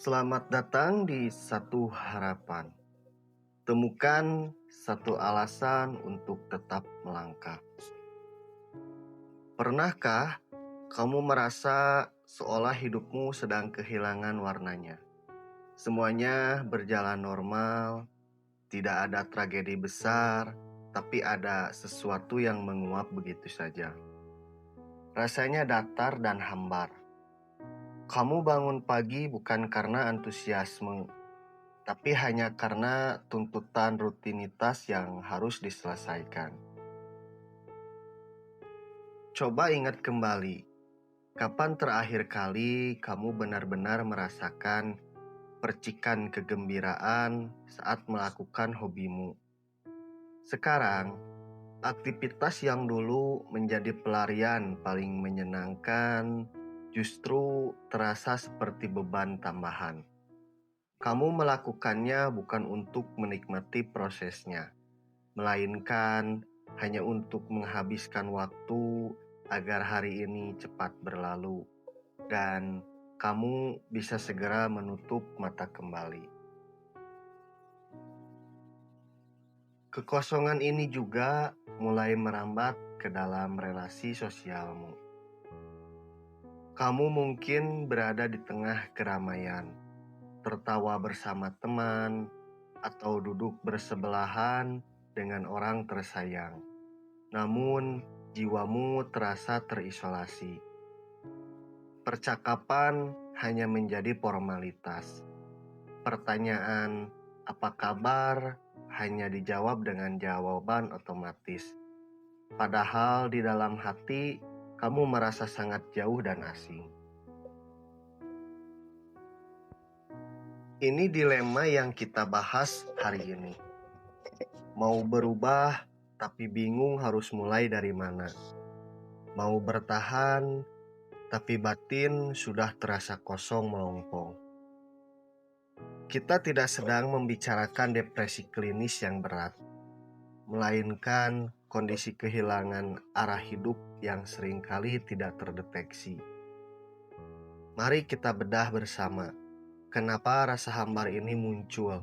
Selamat datang di Satu Harapan. Temukan satu alasan untuk tetap melangkah. Pernahkah kamu merasa seolah hidupmu sedang kehilangan warnanya? Semuanya berjalan normal, tidak ada tragedi besar, tapi ada sesuatu yang menguap begitu saja. Rasanya datar dan hambar. Kamu bangun pagi bukan karena antusiasme, tapi hanya karena tuntutan rutinitas yang harus diselesaikan. Coba ingat kembali, kapan terakhir kali kamu benar-benar merasakan percikan kegembiraan saat melakukan hobimu? Sekarang, aktivitas yang dulu menjadi pelarian paling menyenangkan justru terasa seperti beban tambahan. Kamu melakukannya bukan untuk menikmati prosesnya, melainkan hanya untuk menghabiskan waktu agar hari ini cepat berlalu dan kamu bisa segera menutup mata kembali. Kekosongan ini juga mulai merambat ke dalam relasi sosialmu. Kamu mungkin berada di tengah keramaian, tertawa bersama teman, atau duduk bersebelahan dengan orang tersayang. Namun, jiwamu terasa terisolasi. Percakapan hanya menjadi formalitas. Pertanyaan, "Apa kabar?" hanya dijawab dengan jawaban otomatis. Padahal di dalam hati, kamu merasa sangat jauh dan asing. Ini dilema yang kita bahas hari ini. Mau berubah, tapi bingung harus mulai dari mana. Mau bertahan, tapi batin sudah terasa kosong melompong. Kita tidak sedang membicarakan depresi klinis yang berat, melainkan kondisi kehilangan arah hidup yang seringkali tidak terdeteksi. Mari kita bedah bersama, kenapa rasa hambar ini muncul,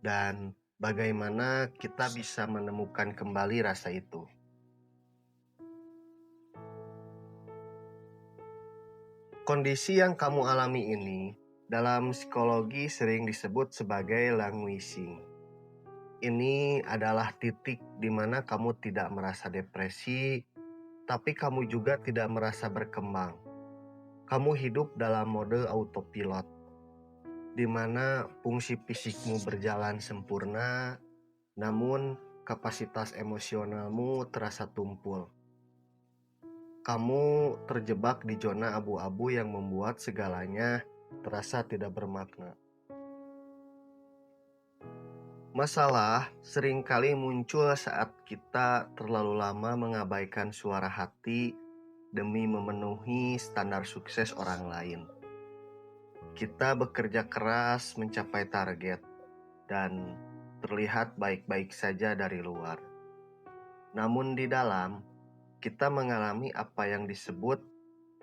dan bagaimana kita bisa menemukan kembali rasa itu. Kondisi yang kamu alami ini dalam psikologi sering disebut sebagai languishing. Ini adalah titik di mana kamu tidak merasa depresi, tapi kamu juga tidak merasa berkembang. Kamu hidup dalam mode autopilot, di mana fungsi fisikmu berjalan sempurna, namun kapasitas emosionalmu terasa tumpul. Kamu terjebak di zona abu-abu yang membuat segalanya terasa tidak bermakna. Masalah seringkali muncul saat kita terlalu lama mengabaikan suara hati demi memenuhi standar sukses orang lain. Kita bekerja keras mencapai target dan terlihat baik-baik saja dari luar. Namun di dalam, kita mengalami apa yang disebut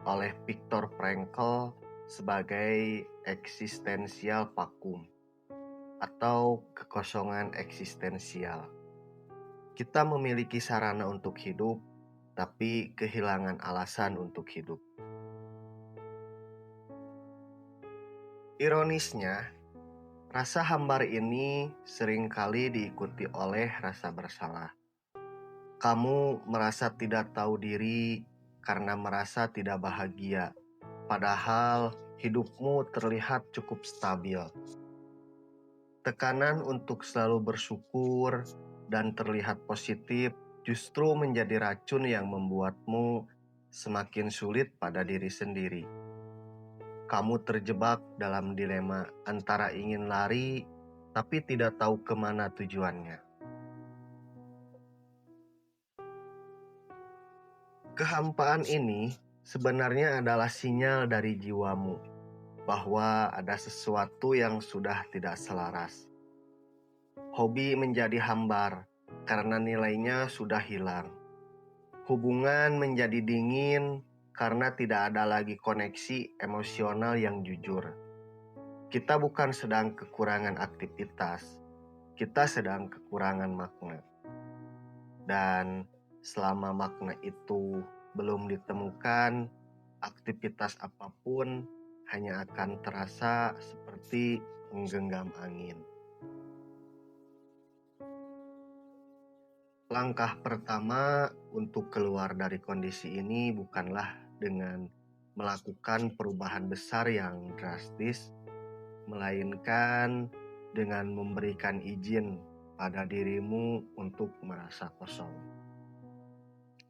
oleh Viktor Frankl sebagai eksistensial vakum atau kekosongan eksistensial. Kita memiliki sarana untuk hidup, tapi kehilangan alasan untuk hidup. Ironisnya, rasa hambar ini seringkali diikuti oleh rasa bersalah. Kamu merasa tidak tahu diri karena merasa tidak bahagia, padahal hidupmu terlihat cukup stabil. Tekanan untuk selalu bersyukur dan terlihat positif justru menjadi racun yang membuatmu semakin sulit pada diri sendiri. Kamu terjebak dalam dilema antara ingin lari tapi tidak tahu kemana tujuannya. Kehampaan ini sebenarnya adalah sinyal dari jiwamu bahwa ada sesuatu yang sudah tidak selaras. Hobi menjadi hambar karena nilainya sudah hilang. Hubungan menjadi dingin karena tidak ada lagi koneksi emosional yang jujur. Kita bukan sedang kekurangan aktivitas, kita sedang kekurangan makna. Dan selama makna itu belum ditemukan, aktivitas apapun hanya akan terasa seperti menggenggam angin. Langkah pertama untuk keluar dari kondisi ini bukanlah dengan melakukan perubahan besar yang drastis, melainkan dengan memberikan izin pada dirimu untuk merasa kosong.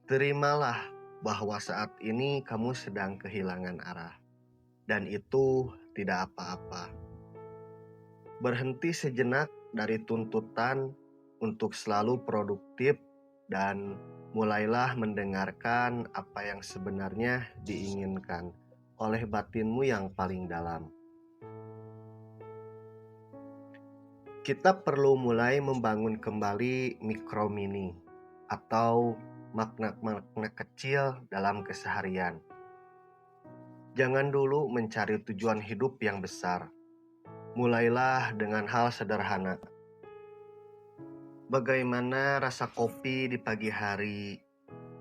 Terimalah bahwa saat ini kamu sedang kehilangan arah, dan itu tidak apa-apa. Berhenti sejenak dari tuntutan untuk selalu produktif dan mulailah mendengarkan apa yang sebenarnya diinginkan oleh batinmu yang paling dalam. Kita perlu mulai membangun kembali mikro mini atau makna-makna kecil dalam keseharian. Jangan dulu mencari tujuan hidup yang besar. Mulailah dengan hal sederhana. Bagaimana rasa kopi di pagi hari?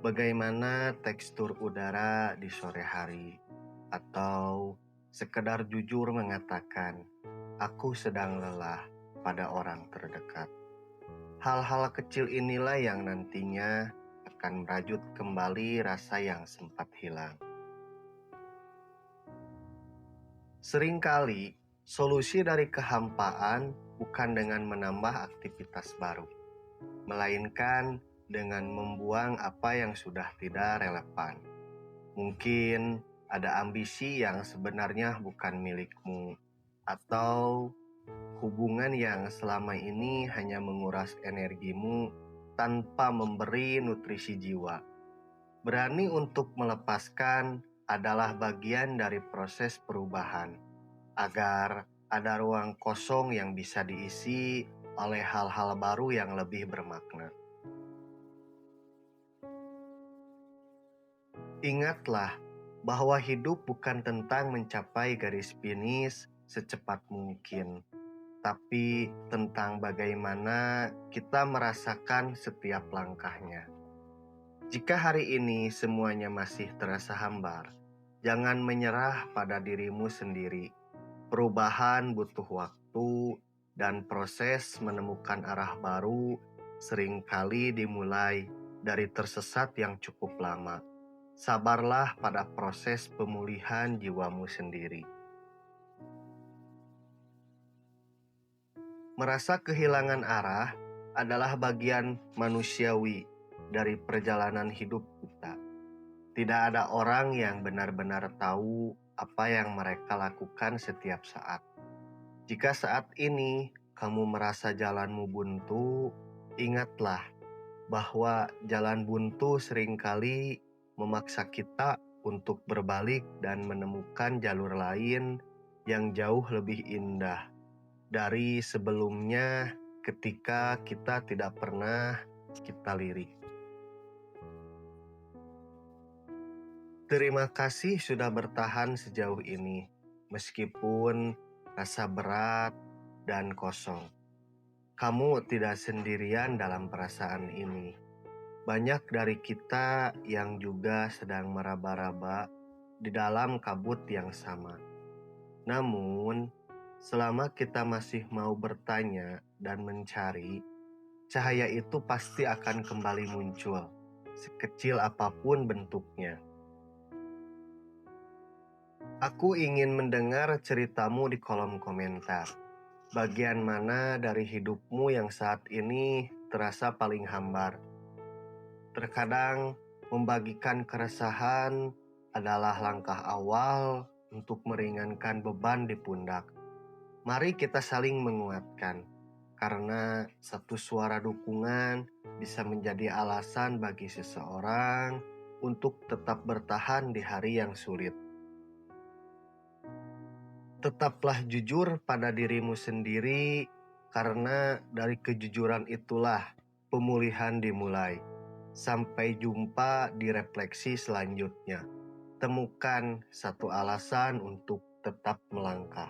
Bagaimana tekstur udara di sore hari? Atau sekedar jujur mengatakan, aku sedang lelah pada orang terdekat. Hal-hal kecil inilah yang nantinya akan merajut kembali rasa yang sempat hilang. Seringkali solusi dari kehampaan bukan dengan menambah aktivitas baru, melainkan dengan membuang apa yang sudah tidak relevan. Mungkin ada ambisi yang sebenarnya bukan milikmu, atau hubungan yang selama ini hanya menguras energimu tanpa memberi nutrisi jiwa. Berani untuk melepaskan adalah bagian dari proses perubahan, agar ada ruang kosong yang bisa diisi oleh hal-hal baru yang lebih bermakna. Ingatlah bahwa hidup bukan tentang mencapai garis finish secepat mungkin, tapi tentang bagaimana kita merasakan setiap langkahnya. Jika hari ini semuanya masih terasa hambar, jangan menyerah pada dirimu sendiri. Perubahan butuh waktu, dan proses menemukan arah baru seringkali dimulai dari tersesat yang cukup lama. Sabarlah pada proses pemulihan jiwamu sendiri. Merasa kehilangan arah adalah bagian manusiawi dari perjalanan hidup kita. Tidak ada orang yang benar-benar tahu apa yang mereka lakukan setiap saat. Jika saat ini kamu merasa jalanmu buntu, ingatlah bahwa jalan buntu seringkali memaksa kita untuk berbalik dan menemukan jalur lain yang jauh lebih indah dari sebelumnya ketika kita tidak pernah kita lirik. Terima kasih sudah bertahan sejauh ini, meskipun rasa berat dan kosong. Kamu tidak sendirian dalam perasaan ini. Banyak dari kita yang juga sedang meraba-raba di dalam kabut yang sama. Namun, selama kita masih mau bertanya dan mencari, cahaya itu pasti akan kembali muncul, sekecil apapun bentuknya. Aku ingin mendengar ceritamu di kolom komentar. Bagian mana dari hidupmu yang saat ini terasa paling hambar? Terkadang membagikan keresahan adalah langkah awal untuk meringankan beban di pundak. Mari kita saling menguatkan, karena satu suara dukungan bisa menjadi alasan bagi seseorang untuk tetap bertahan di hari yang sulit. Tetaplah jujur pada dirimu sendiri, karena dari kejujuran itulah pemulihan dimulai. Sampai jumpa di refleksi selanjutnya. Temukan satu alasan untuk tetap melangkah.